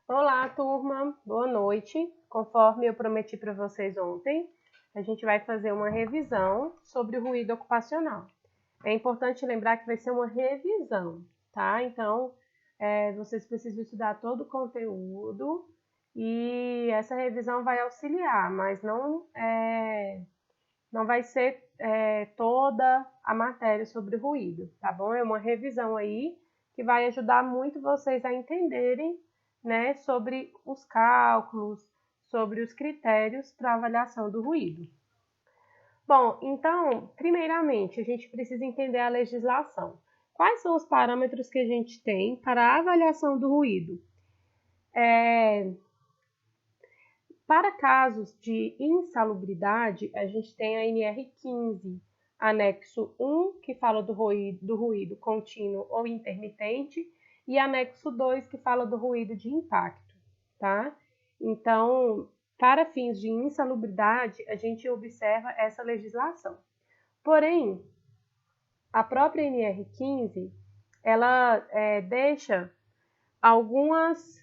Olá, turma. Boa noite. Conforme eu prometi para vocês ontem, a gente vai fazer uma revisão sobre o ruído ocupacional. É importante lembrar que vai ser uma revisão, tá? Então, vocês precisam estudar todo o conteúdo e essa revisão vai auxiliar, mas não vai ser toda a matéria sobre ruído, tá bom? É uma revisão aí que vai ajudar muito vocês a entenderem, né, sobre os cálculos, sobre os critérios para avaliação do ruído. Bom, então, primeiramente, a gente precisa entender a legislação. Quais são os parâmetros que a gente tem para a avaliação do ruído? Para casos de insalubridade, a gente tem a NR15, anexo 1, que fala do ruído contínuo ou intermitente, e anexo 2, que fala do ruído de impacto, tá? Então, para fins de insalubridade, a gente observa essa legislação. Porém, a própria NR15, ela deixa alguns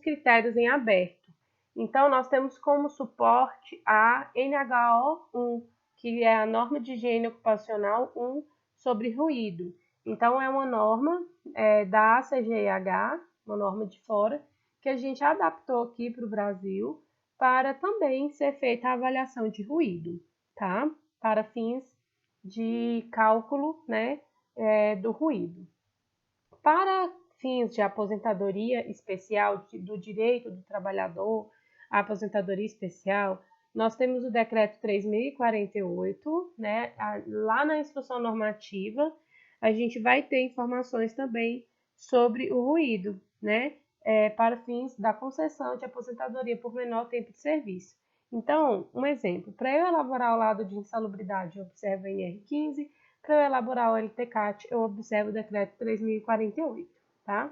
critérios em aberto. Então, nós temos como suporte a NHO1, que é a norma de higiene ocupacional 1 sobre ruído. Então, é uma norma da ACGIH, uma norma de fora, que a gente adaptou aqui para o Brasil para também ser feita a avaliação de ruído, tá? Para fins de cálculo, né, do ruído. Para fins de aposentadoria especial, do direito do trabalhador à aposentadoria especial, nós temos o decreto 3048, né? Lá na instrução normativa, a gente vai ter informações também sobre o ruído, né? Para fins da concessão de aposentadoria por menor tempo de serviço. Então, um exemplo, para eu elaborar o laudo de insalubridade, eu observo a NR15, para eu elaborar o LTCAT, eu observo o decreto 3048, tá?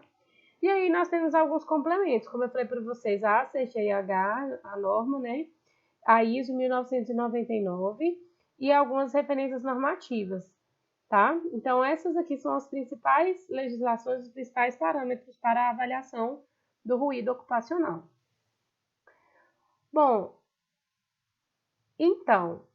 E aí nós temos alguns complementos, como eu falei para vocês, a ACGIH, a norma, né? A ISO 1999 e algumas referências normativas, tá? Então, essas aqui são as principais legislações, os principais parâmetros para a avaliação do ruído ocupacional. Bom, então,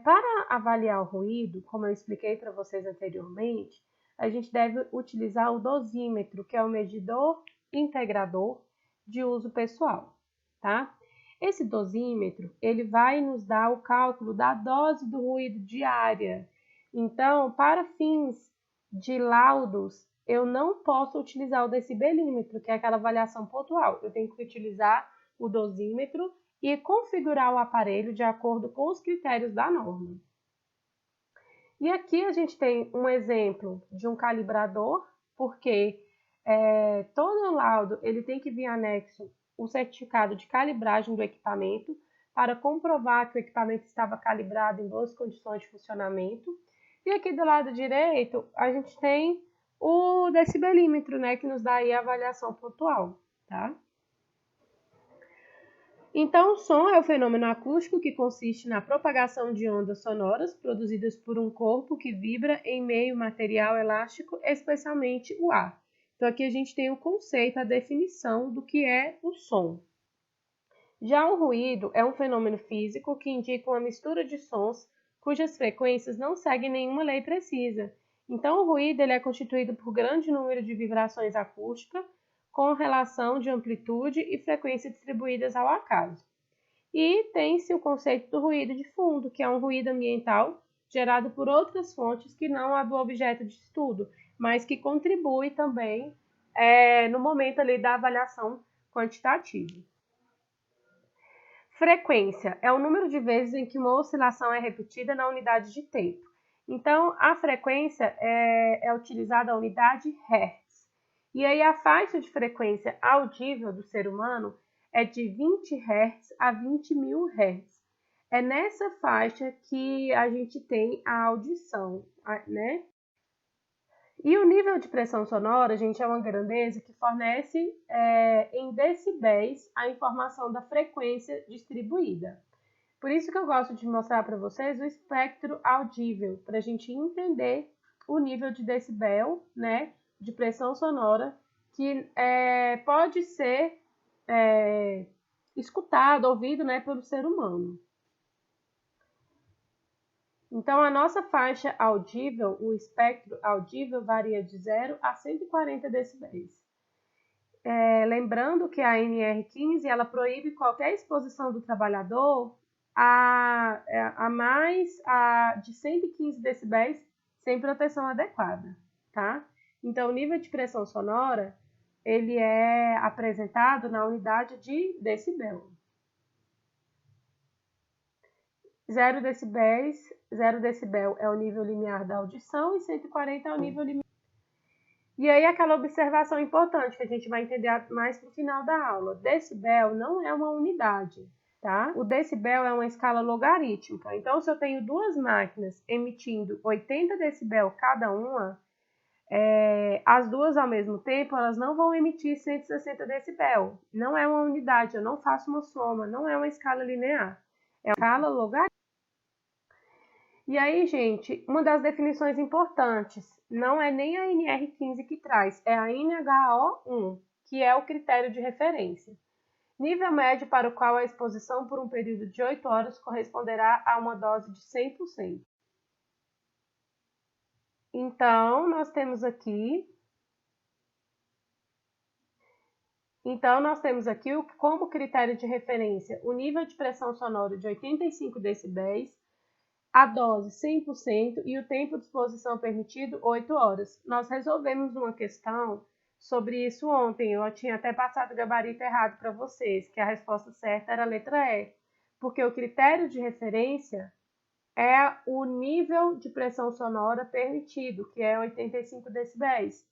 para avaliar o ruído, como eu expliquei para vocês anteriormente, a gente deve utilizar o dosímetro, que é o medidor integrador de uso pessoal, tá? Esse dosímetro, ele vai nos dar o cálculo da dose do ruído diária. Então, para fins de laudos, eu não posso utilizar o decibelímetro, que é aquela avaliação pontual. Eu tenho que utilizar o dosímetro e configurar o aparelho de acordo com os critérios da norma. E aqui a gente tem um exemplo de um calibrador, porque todo laudo ele tem que vir anexo o certificado de calibragem do equipamento para comprovar que o equipamento estava calibrado em boas condições de funcionamento. E aqui do lado direito a gente tem o decibelímetro, né, que nos dá aí a avaliação pontual, tá? Então, o som é o fenômeno acústico que consiste na propagação de ondas sonoras produzidas por um corpo que vibra em meio material elástico, especialmente o ar. Então, aqui a gente tem o conceito, a definição do que é o som. Já o ruído é um fenômeno físico que indica uma mistura de sons cujas frequências não seguem nenhuma lei precisa. Então, o ruído ele é constituído por grande número de vibrações acústicas com relação de amplitude e frequência distribuídas ao acaso. E tem-se o conceito do ruído de fundo, que é um ruído ambiental gerado por outras fontes que não a do objeto de estudo, mas que contribui também no momento ali da avaliação quantitativa. Frequência é o número de vezes em que uma oscilação é repetida na unidade de tempo. Então, a frequência é utilizada a unidade Hertz. E aí, a faixa de frequência audível do ser humano é de 20 Hz a 20.000 Hz. É nessa faixa que a gente tem a audição, né? E o nível de pressão sonora, gente, é uma grandeza que fornece em decibéis a informação da frequência distribuída. Por isso que eu gosto de mostrar para vocês o espectro audível, para a gente entender o nível de decibel, né, de pressão sonora que pode ser escutado, ouvido, né, pelo ser humano. Então, a nossa faixa audível, o espectro audível, varia de 0 a 140 decibéis. Lembrando que a NR15 ela proíbe qualquer exposição do trabalhador a mais de 115 decibéis sem proteção adequada, tá? Então, o nível de pressão sonora ele é apresentado na unidade de decibel. 0 decibel é o nível limiar da audição e 140 é o nível limiar. E aí aquela observação importante que a gente vai entender mais no final da aula. Decibel não é uma unidade, tá? O decibel é uma escala logarítmica. Então, se eu tenho duas máquinas emitindo 80 decibel cada uma, as duas ao mesmo tempo, elas não vão emitir 160 decibel. Não é uma unidade, eu não faço uma soma, não é uma escala linear. É uma escala logarítmica. E aí, gente, uma das definições importantes, não é nem a NR15 que traz, é a NHO1, que é o critério de referência. Nível médio para o qual a exposição por um período de 8 horas corresponderá a uma dose de 100%. Então, nós temos aqui como critério de referência o nível de pressão sonora de 85 decibéis, a dose 100% e o tempo de exposição permitido 8 horas. Nós resolvemos uma questão sobre isso ontem. Eu tinha até passado o gabarito errado para vocês, que a resposta certa era a letra E, porque o critério de referência é o nível de pressão sonora permitido, que é 85 decibéis,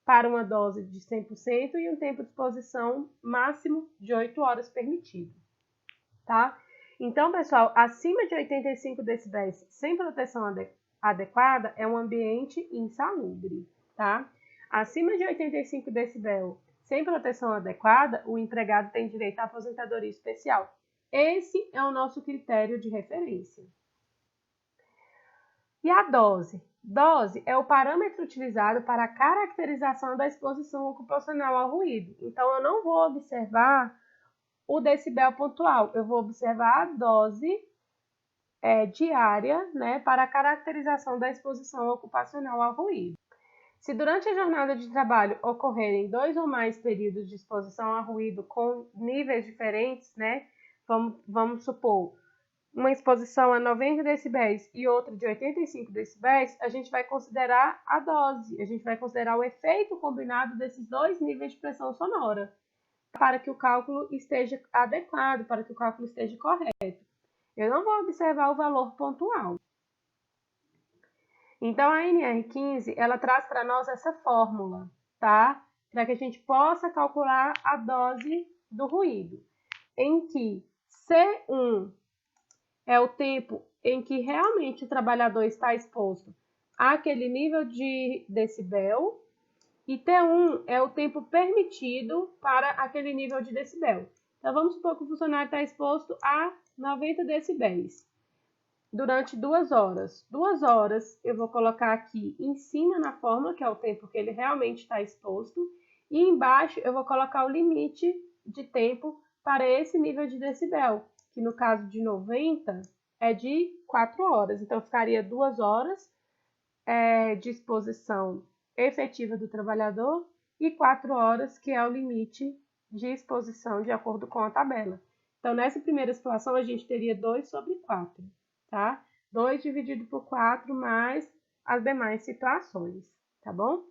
para uma dose de 100% e um tempo de exposição máximo de 8 horas permitido, tá? Então, pessoal, acima de 85 decibéis sem proteção adequada é um ambiente insalubre, tá? Acima de 85 decibel sem proteção adequada, o empregado tem direito à aposentadoria especial. Esse é o nosso critério de referência. E a dose? Dose é o parâmetro utilizado para a caracterização da exposição ocupacional ao ruído. Então, eu não vou observar o decibel pontual, eu vou observar a dose diária, né, para a caracterização da exposição ocupacional ao ruído. Se durante a jornada de trabalho ocorrerem 2 ou mais períodos de exposição a ruído com níveis diferentes, né, vamos supor, uma exposição a 90 decibéis e outra de 85 decibéis, a gente vai considerar a dose, a gente vai considerar o efeito combinado desses dois níveis de pressão sonora, para que o cálculo esteja adequado, para que o cálculo esteja correto. Eu não vou observar o valor pontual. Então, a NR15, ela traz para nós essa fórmula, tá? Para que a gente possa calcular a dose do ruído, em que C1 é o tempo em que realmente o trabalhador está exposto àquele nível de decibel, e T1 é o tempo permitido para aquele nível de decibel. Então, vamos supor que o funcionário está exposto a 90 decibéis durante 2 horas. 2 horas eu vou colocar aqui em cima na fórmula, que é o tempo que ele realmente está exposto, e embaixo eu vou colocar o limite de tempo para esse nível de decibel, que no caso de 90 é de 4 horas. Então, ficaria 2 horas de exposição efetiva do trabalhador e 4 horas, que é o limite de exposição de acordo com a tabela. Então, nessa primeira situação, a gente teria 2 sobre 4, tá? 2 dividido por 4 mais as demais situações, tá bom?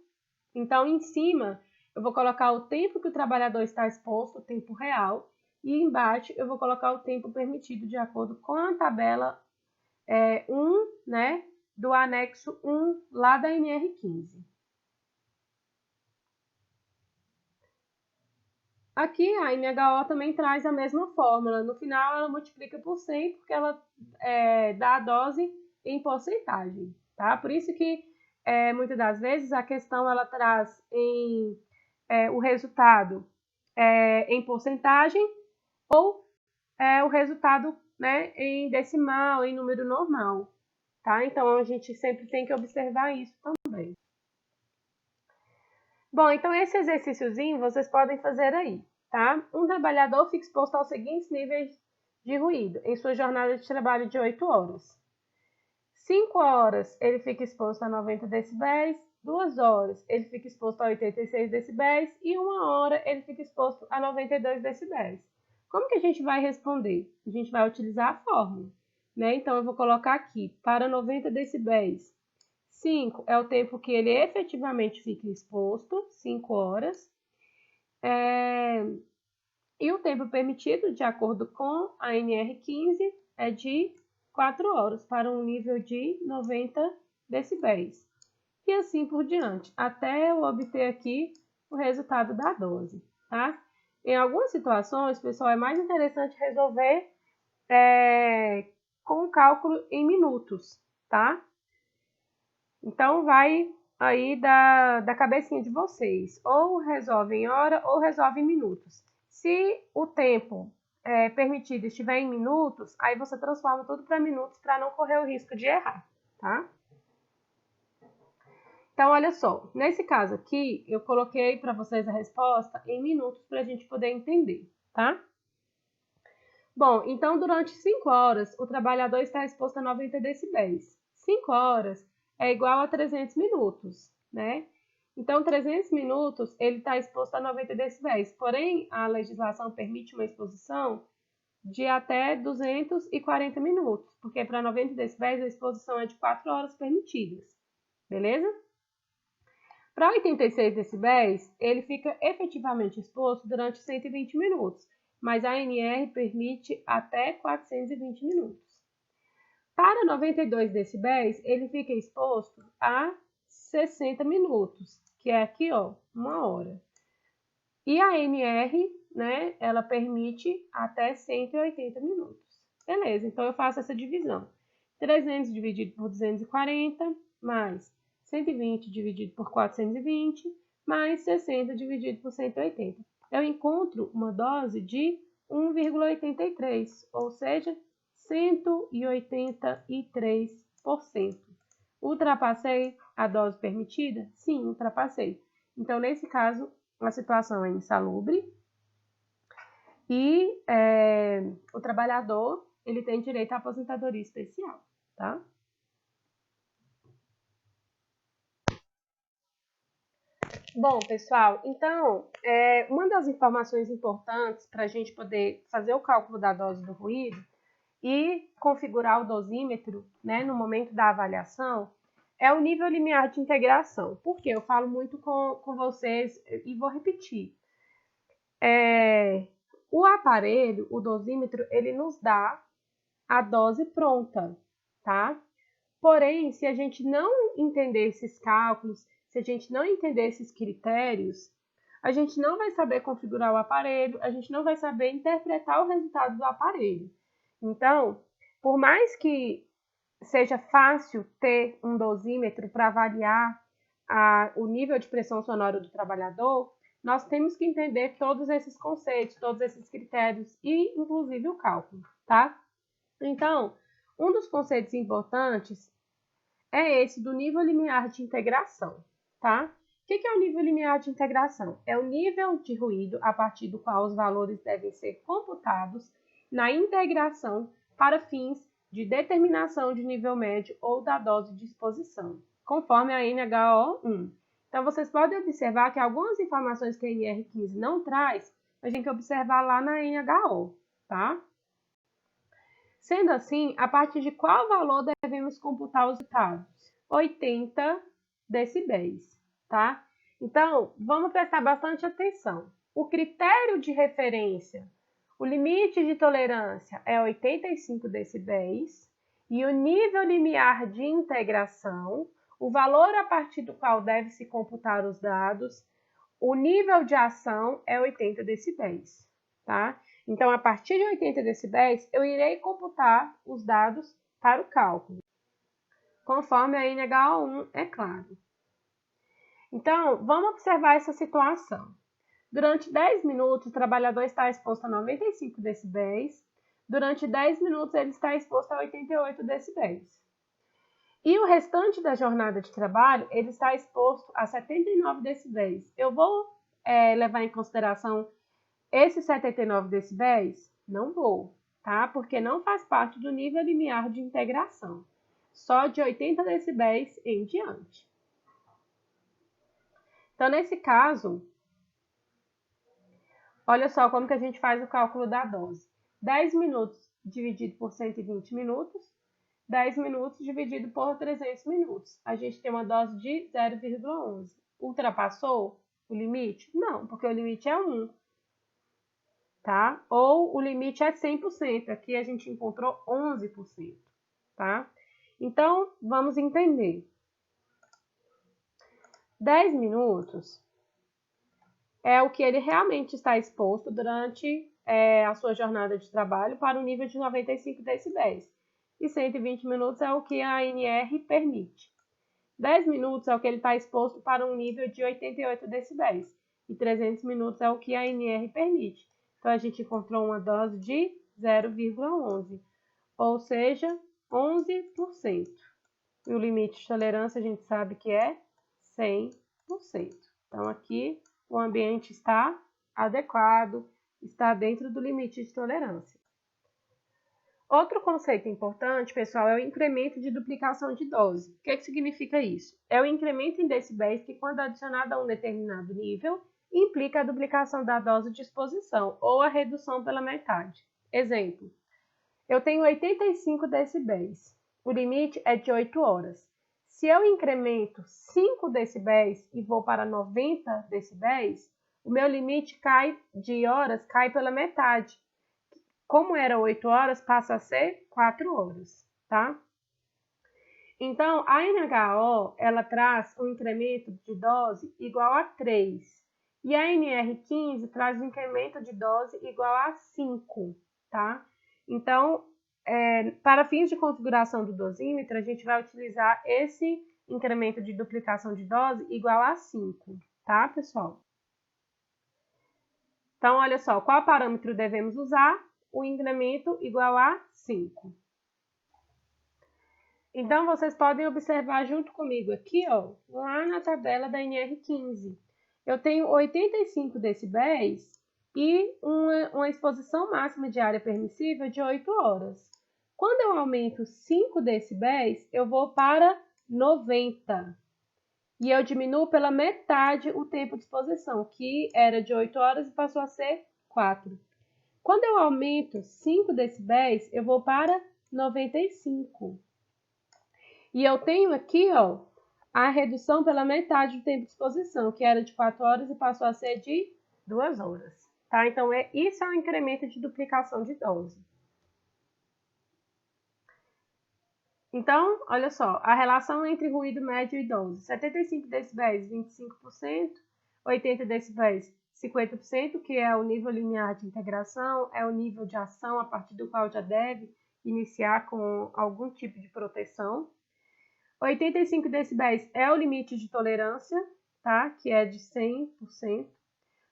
Então, em cima, eu vou colocar o tempo que o trabalhador está exposto, o tempo real, e embaixo eu vou colocar o tempo permitido de acordo com a tabela 1, né, do anexo 1 lá da NR15. Aqui a NHO também traz a mesma fórmula. No final ela multiplica por 100 porque ela dá a dose em porcentagem, tá? Por isso que muitas das vezes a questão ela traz o resultado em porcentagem ou o resultado, né, em decimal, em número normal, tá? Então a gente sempre tem que observar isso também. Bom, então esse exercíciozinho vocês podem fazer aí, tá? Um trabalhador fica exposto aos seguintes níveis de ruído em sua jornada de trabalho de 8 horas. 5 horas ele fica exposto a 90 decibéis, 2 horas ele fica exposto a 86 decibéis e 1 hora ele fica exposto a 92 decibéis. Como que a gente vai responder? A gente vai utilizar a fórmula, né? Então eu vou colocar aqui, para 90 decibéis, 5 é o tempo que ele efetivamente fica exposto, 5 horas. E o tempo permitido, de acordo com a NR15, é de 4 horas, para um nível de 90 decibéis. E assim por diante, até eu obter aqui o resultado da dose, tá? Em algumas situações, pessoal, é mais interessante resolver com o cálculo em minutos, tá? Então, vai aí da cabecinha de vocês. Ou resolve em hora ou resolve em minutos. Se o tempo permitido estiver em minutos, aí você transforma tudo para minutos para não correr o risco de errar, tá? Então, olha só. Nesse caso aqui, eu coloquei para vocês a resposta em minutos para a gente poder entender, tá? Bom, então durante 5 horas, o trabalhador está exposto a 90 decibéis. 5 horas é igual a 300 minutos, né? Então, 300 minutos, ele está exposto a 90 decibéis. Porém, a legislação permite uma exposição de até 240 minutos, porque para 90 decibéis a exposição é de 4 horas permitidas, beleza? Para 86 decibéis, ele fica efetivamente exposto durante 120 minutos, mas a ANR permite até 420 minutos. Para 92 decibéis, ele fica exposto a 60 minutos, que é aqui, ó, 1 hora. E a ANR, né, ela permite até 180 minutos. Beleza, então eu faço essa divisão. 300 dividido por 240, mais 120 dividido por 420, mais 60 dividido por 180. Eu encontro uma dose de 1,83, ou seja, 183%. Ultrapassei a dose permitida? Sim, ultrapassei. Então, nesse caso, a situação é insalubre e o trabalhador ele tem direito à aposentadoria especial, tá? Bom, pessoal, então, uma das informações importantes para a gente poder fazer o cálculo da dose do ruído e configurar o dosímetro, né, no momento da avaliação, é o nível limiar de integração. Por quê? Eu falo muito com vocês e vou repetir. O aparelho, o dosímetro, ele nos dá a dose pronta, tá? Porém, se a gente não entender esses cálculos, se a gente não entender esses critérios, a gente não vai saber configurar o aparelho, a gente não vai saber interpretar o resultado do aparelho. Então, por mais que seja fácil ter um dosímetro para avaliar o nível de pressão sonora do trabalhador, nós temos que entender todos esses conceitos, todos esses critérios e, inclusive, o cálculo, tá? Então, um dos conceitos importantes é esse do nível limiar de integração, tá? O que é o nível limiar de integração? É o nível de ruído a partir do qual os valores devem ser computados na integração para fins de determinação de nível médio ou da dose de exposição, conforme a NHO1. Então, vocês podem observar que algumas informações que a NR15 não traz, a gente tem que observar lá na NHO, tá? Sendo assim, a partir de qual valor devemos computar os resultados? 80 decibéis, tá? Então, vamos prestar bastante atenção. O critério de referência, o limite de tolerância é 85 decibéis e o nível limiar de integração, o valor a partir do qual deve-se computar os dados, o nível de ação é 80 decibéis, tá? Então, a partir de 80 decibéis, eu irei computar os dados para o cálculo, conforme a NH1, é claro. Então, vamos observar essa situação. Durante 10 minutos, o trabalhador está exposto a 95 decibéis. Durante 10 minutos, ele está exposto a 88 decibéis. E o restante da jornada de trabalho, ele está exposto a 79 decibéis. Eu vou levar em consideração esses 79 decibéis? Não vou, tá? Porque não faz parte do nível limiar de integração. Só de 80 decibéis em diante. Então, nesse caso, olha só como que a gente faz o cálculo da dose. 10 minutos dividido por 120 minutos, 10 minutos dividido por 300 minutos. A gente tem uma dose de 0,11. Ultrapassou o limite? Não, porque o limite é 1. Tá? Ou o limite é 100%. Aqui a gente encontrou 11%. Tá? Então, vamos entender. 10 minutos é o que ele realmente está exposto durante a sua jornada de trabalho para o nível de 95 decibéis. E 120 minutos é o que a ANR permite. 10 minutos é o que ele está exposto para um nível de 88 decibéis. E 300 minutos é o que a ANR permite. Então, a gente encontrou uma dose de 0,11, ou seja, 11%. E o limite de tolerância a gente sabe que é 100%. Então, aqui o ambiente está adequado, está dentro do limite de tolerância. Outro conceito importante, pessoal, é o incremento de duplicação de dose. O que significa isso? É o incremento em decibéis que, quando adicionado a um determinado nível, implica a duplicação da dose de exposição ou a redução pela metade. Exemplo, eu tenho 85 decibéis. O limite é de 8 horas. Se eu incremento 5 decibéis e vou para 90 decibéis, o meu limite de horas cai pela metade. Como era 8 horas, passa a ser 4 horas, tá? Então, a NHO, ela traz um incremento de dose igual a 3. E a NR15 traz um incremento de dose igual a 5, tá? Então, para fins de configuração do dosímetro, a gente vai utilizar esse incremento de duplicação de dose igual a 5, tá, pessoal? Então, olha só, qual parâmetro devemos usar? O incremento igual a 5. Então, vocês podem observar junto comigo aqui, ó, lá na tabela da NR15. Eu tenho 85 decibéis e uma exposição máxima de área permissível de 8 horas. Quando eu aumento 5 decibéis, eu vou para 90. E eu diminuo pela metade o tempo de exposição, que era de 8 horas e passou a ser 4. Quando eu aumento 5 decibéis, eu vou para 95. E eu tenho aqui, ó, a redução pela metade do tempo de exposição, que era de 4 horas e passou a ser de 2 horas. Tá? Então, isso é um incremento de duplicação de dose. Então, olha só, a relação entre ruído médio e dose. 75 decibéis, 25%, 80 decibéis, 50%, que é o nível linear de integração, é o nível de ação a partir do qual já deve iniciar com algum tipo de proteção. 85 decibéis é o limite de tolerância, tá? Que é de 100%.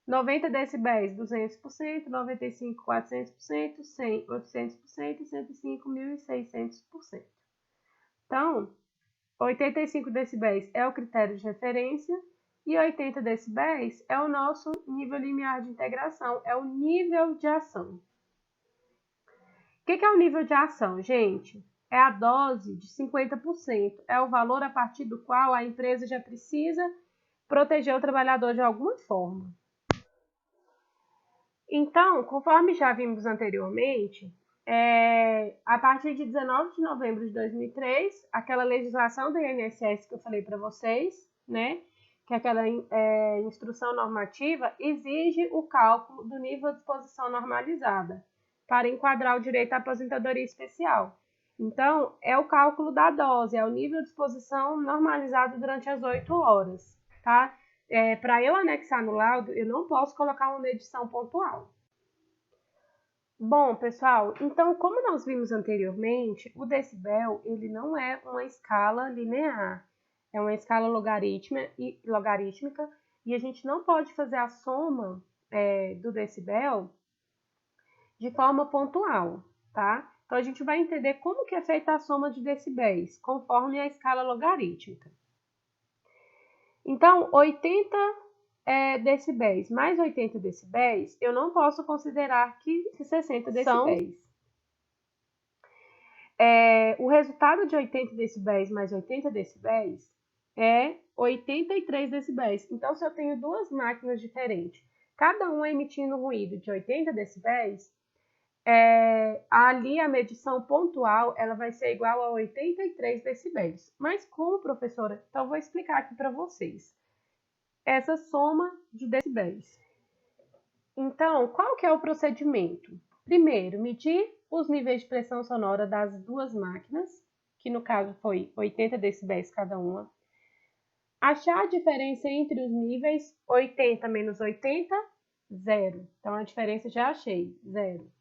90 decibéis, 200%, 95, 400%, 100, 800% e 105, 1.600%. Então, 85 decibéis é o critério de referência e 80 decibéis é o nosso nível limiar de integração, é o nível de ação. O que é o nível de ação, gente? É a dose de 50%, é o valor a partir do qual a empresa já precisa proteger o trabalhador de alguma forma. Então, conforme já vimos anteriormente, a partir de 19 de novembro de 2003, aquela legislação do INSS que eu falei para vocês, né, que é aquela instrução normativa, exige o cálculo do nível de exposição normalizada para enquadrar o direito à aposentadoria especial. Então, é o cálculo da dose, é o nível de exposição normalizado durante as 8 horas, tá? Para eu anexar no laudo, eu não posso colocar uma medição pontual. Bom, pessoal, então, como nós vimos anteriormente, o decibel ele não é uma escala linear, é uma escala logarítmica e a gente não pode fazer a soma do decibel de forma pontual, tá? Então, a gente vai entender como que é feita a soma de decibéis, conforme a escala logarítmica. Então, 80 decibéis mais 80 decibéis, eu não posso considerar que 60 decibéis. O resultado de 80 decibéis mais 80 decibéis é 83 decibéis. Então, se eu tenho duas máquinas diferentes, cada uma emitindo um ruído de 80 decibéis, ali a medição pontual ela vai ser igual a 83 decibéis. Mas como, professora? Então, eu vou explicar aqui para vocês essa soma de decibéis. Então, qual que é o procedimento? Primeiro, medir os níveis de pressão sonora das duas máquinas, que no caso foi 80 decibéis cada uma. Achar a diferença entre os níveis 80 menos 80, 0. Então, a diferença já achei, 0.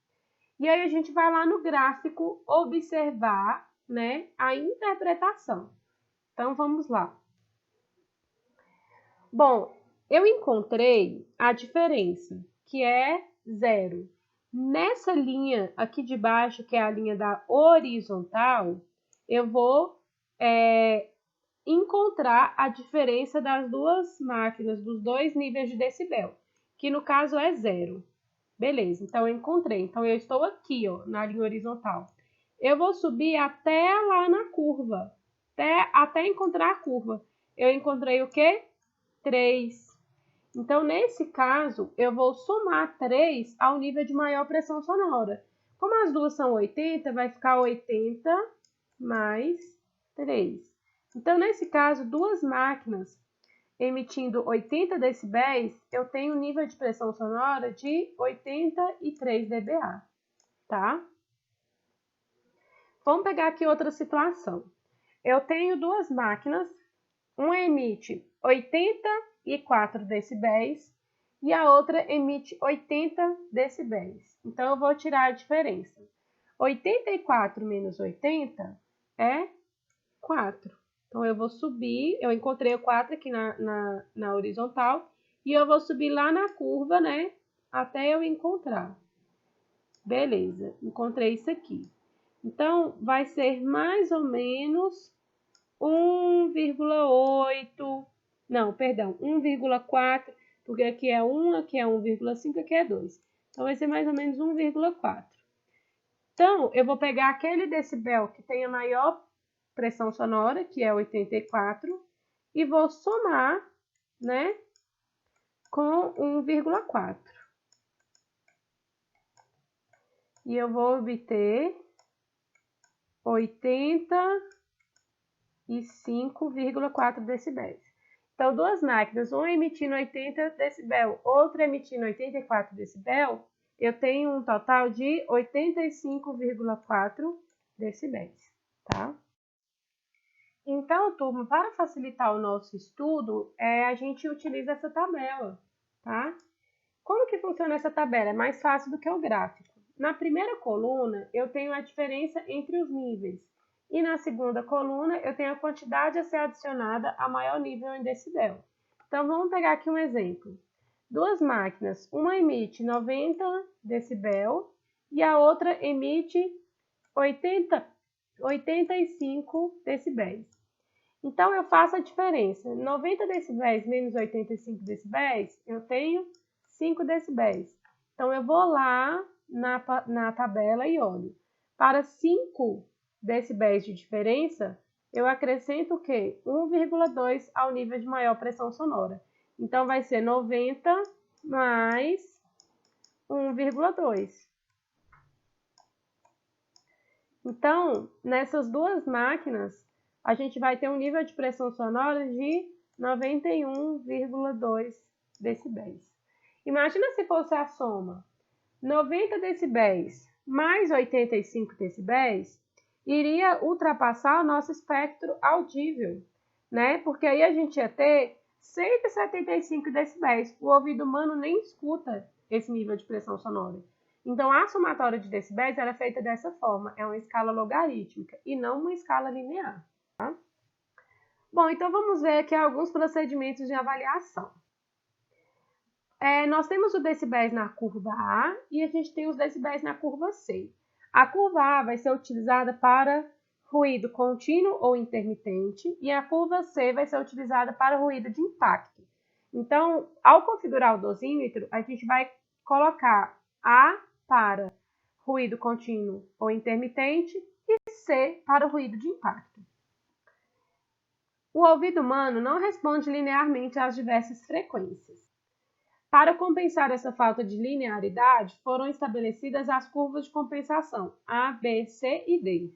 E aí, a gente vai lá no gráfico observar, né, a interpretação. Então, vamos lá. Bom, eu encontrei a diferença, que é 0. Nessa linha aqui de baixo, que é a linha da horizontal, eu vou encontrar a diferença das duas máquinas, dos dois níveis de decibel, que no caso é 0. Beleza, então eu encontrei. Então eu estou aqui, ó, na linha horizontal. Eu vou subir até lá na curva, até encontrar a curva. Eu encontrei o quê? 3. Então, nesse caso, eu vou somar 3 ao nível de maior pressão sonora. Como as duas são 80, vai ficar 80 mais 3. Então, nesse caso, duas máquinas emitindo 80 decibéis, eu tenho um nível de pressão sonora de 83 dBA, tá? Vamos pegar aqui outra situação. Eu tenho duas máquinas, uma emite 84 decibéis e a outra emite 80 decibéis. Então, eu vou tirar a diferença. 84 menos 80 é 4. Então, eu vou subir, eu encontrei o 4 aqui na horizontal, e eu vou subir lá na curva, né, até eu encontrar. Beleza, encontrei isso aqui. Então, vai ser mais ou menos 1,8, não, perdão, 1,4, porque aqui é 1, aqui é 1,5, aqui é 2. Então, vai ser mais ou menos 1,4. Então, eu vou pegar aquele decibel que tem a maior pressão sonora, que é 84, e vou somar, né, com 1,4. E eu vou obter 85,4 decibéis. Então, duas máquinas, uma emitindo 80 decibel, outra emitindo 84 decibel, eu tenho um total de 85,4 decibéis, tá? Então, turma, para facilitar o nosso estudo, a gente utiliza essa tabela, tá? Como que funciona essa tabela? É mais fácil do que o gráfico. Na primeira coluna, eu tenho a diferença entre os níveis. E na segunda coluna, eu tenho a quantidade a ser adicionada a maior nível em decibel. Então, vamos pegar aqui um exemplo. Duas máquinas, uma emite 90 decibel e a outra emite 85 decibéis. Então, eu faço a diferença. 90 decibéis menos 85 decibéis, eu tenho 5 decibéis. Então, eu vou lá na tabela e olho. Para 5 decibéis de diferença, eu acrescento o quê? 1,2 ao nível de maior pressão sonora. Então, vai ser 90 mais 1,2. Então, nessas duas máquinas, a gente vai ter um nível de pressão sonora de 91,2 decibéis. Imagina se fosse a soma 90 decibéis mais 85 decibéis, iria ultrapassar o nosso espectro audível, né? Porque aí a gente ia ter 175 decibéis. O ouvido humano nem escuta esse nível de pressão sonora. Então, a somatória de decibéis era feita dessa forma, é uma escala logarítmica e não uma escala linear. Tá? Bom, então vamos ver aqui alguns procedimentos de avaliação. Nós temos os decibéis na curva A e a gente tem os decibéis na curva C. A curva A vai ser utilizada para ruído contínuo ou intermitente e a curva C vai ser utilizada para ruído de impacto. Então, ao configurar o dosímetro, a gente vai colocar A para ruído contínuo ou intermitente e C para o ruído de impacto. O ouvido humano não responde linearmente às diversas frequências. Para compensar essa falta de linearidade, foram estabelecidas as curvas de compensação A, B, C e D.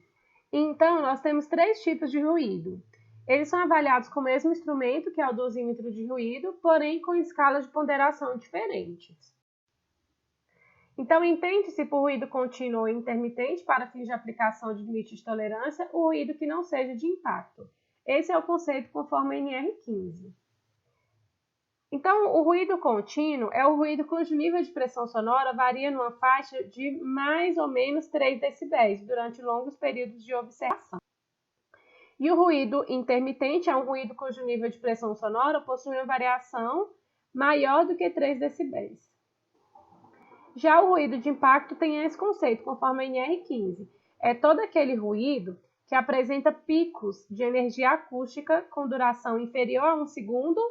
Então, nós temos 3 tipos de ruído. Eles são avaliados com o mesmo instrumento, que é o dosímetro de ruído, porém com escalas de ponderação diferentes. Então, entende-se por ruído contínuo ou intermitente, para fins de aplicação de limite de tolerância, o ruído que não seja de impacto. Esse é o conceito conforme a NR15. Então, o ruído contínuo é o ruído cujo nível de pressão sonora varia numa faixa de mais ou menos 3 decibéis durante longos períodos de observação. E o ruído intermitente é um ruído cujo nível de pressão sonora possui uma variação maior do que 3 decibéis. Já o ruído de impacto tem esse conceito, conforme a NR15. É todo aquele ruído que apresenta picos de energia acústica com duração inferior a 1 segundo.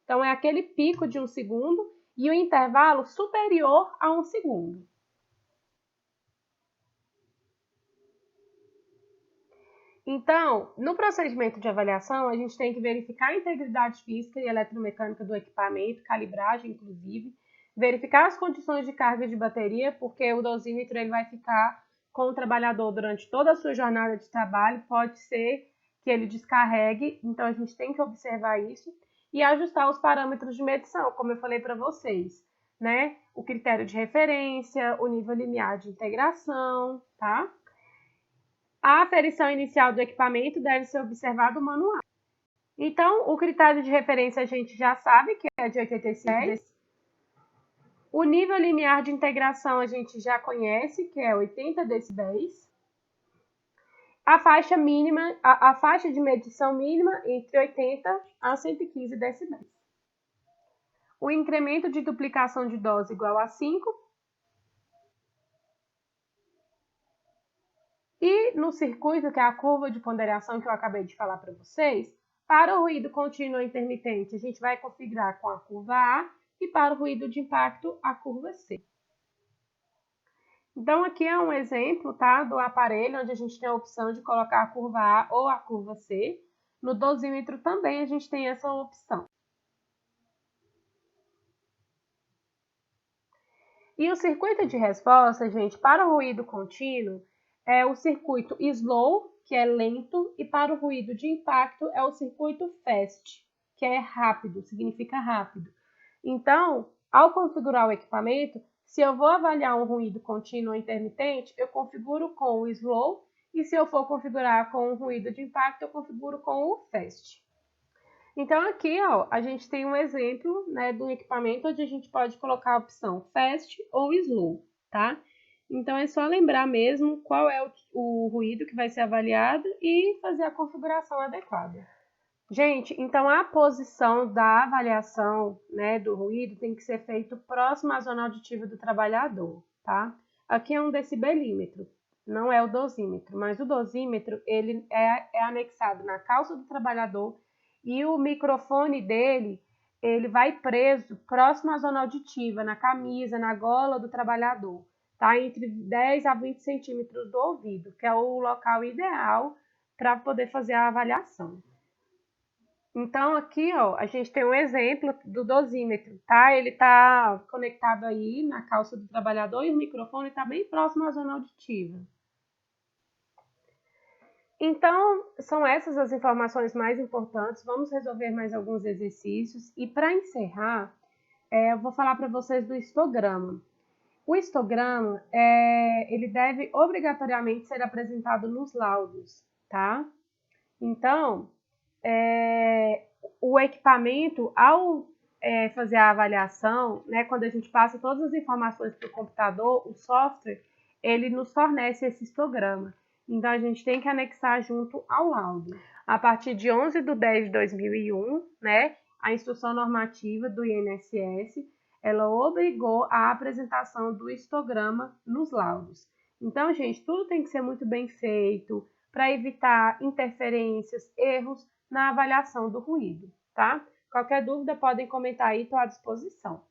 Então, é aquele pico de 1 segundo e o intervalo superior a 1 segundo. Então, no procedimento de avaliação, a gente tem que verificar a integridade física e eletromecânica do equipamento, calibragem inclusive, verificar as condições de carga de bateria, porque o dosímetro ele vai ficar com o trabalhador durante toda a sua jornada de trabalho, pode ser que ele descarregue, então a gente tem que observar isso. E ajustar os parâmetros de medição, como eu falei para vocês, né? O critério de referência, o nível limiar de integração, tá? A aferição inicial do equipamento deve ser observado manual. Então, o critério de referência a gente já sabe que é de 85. O nível limiar de integração a gente já conhece, que é 80 decibéis. A faixa mínima, a faixa de medição mínima entre 80 a 115 decibéis. O incremento de duplicação de dose igual a 5. E no circuito, que é a curva de ponderação que eu acabei de falar para vocês, para o ruído contínuo ou intermitente, a gente vai configurar com a curva A e para o ruído de impacto, a curva C. Então, aqui é um exemplo, tá, do aparelho, onde a gente tem a opção de colocar a curva A ou a curva C. No dosímetro também a gente tem essa opção. E o circuito de resposta, gente, para o ruído contínuo, é o circuito slow, que é lento, e para o ruído de impacto é o circuito fast, que é rápido, significa rápido. Então, ao configurar o equipamento, se eu vou avaliar um ruído contínuo ou intermitente, eu configuro com o slow, e se eu for configurar com o ruído de impacto, eu configuro com o fast. Então, aqui, ó, a gente tem um exemplo, né, do equipamento onde a gente pode colocar a opção fast ou slow, tá? Então, é só lembrar mesmo qual é o ruído que vai ser avaliado e fazer a configuração adequada. Gente, então a posição da avaliação, né, do ruído tem que ser feito próximo à zona auditiva do trabalhador, tá? Aqui é um decibelímetro, não é o dosímetro, mas o dosímetro ele é anexado na calça do trabalhador e o microfone dele ele vai preso próximo à zona auditiva, na camisa, na gola do trabalhador, tá? Entre 10 a 20 centímetros do ouvido, que é o local ideal para poder fazer a avaliação. Então, aqui, ó, a gente tem um exemplo do dosímetro, tá? Ele tá conectado aí na calça do trabalhador e o microfone está bem próximo à zona auditiva. Então, são essas as informações mais importantes. Vamos resolver mais alguns exercícios. E para encerrar, eu vou falar para vocês do histograma. O histograma, ele deve obrigatoriamente ser apresentado nos laudos, tá? Então, o equipamento, ao fazer a avaliação, né, quando a gente passa todas as informações para o computador, o software, ele nos fornece esse histograma. Então, a gente tem que anexar junto ao laudo. A partir de 11/10/2001, né, a instrução normativa do INSS, ela obrigou a apresentação do histograma nos laudos. Então, gente, tudo tem que ser muito bem feito para evitar interferências, erros na avaliação do ruído, tá? Qualquer dúvida podem comentar aí, estou à disposição.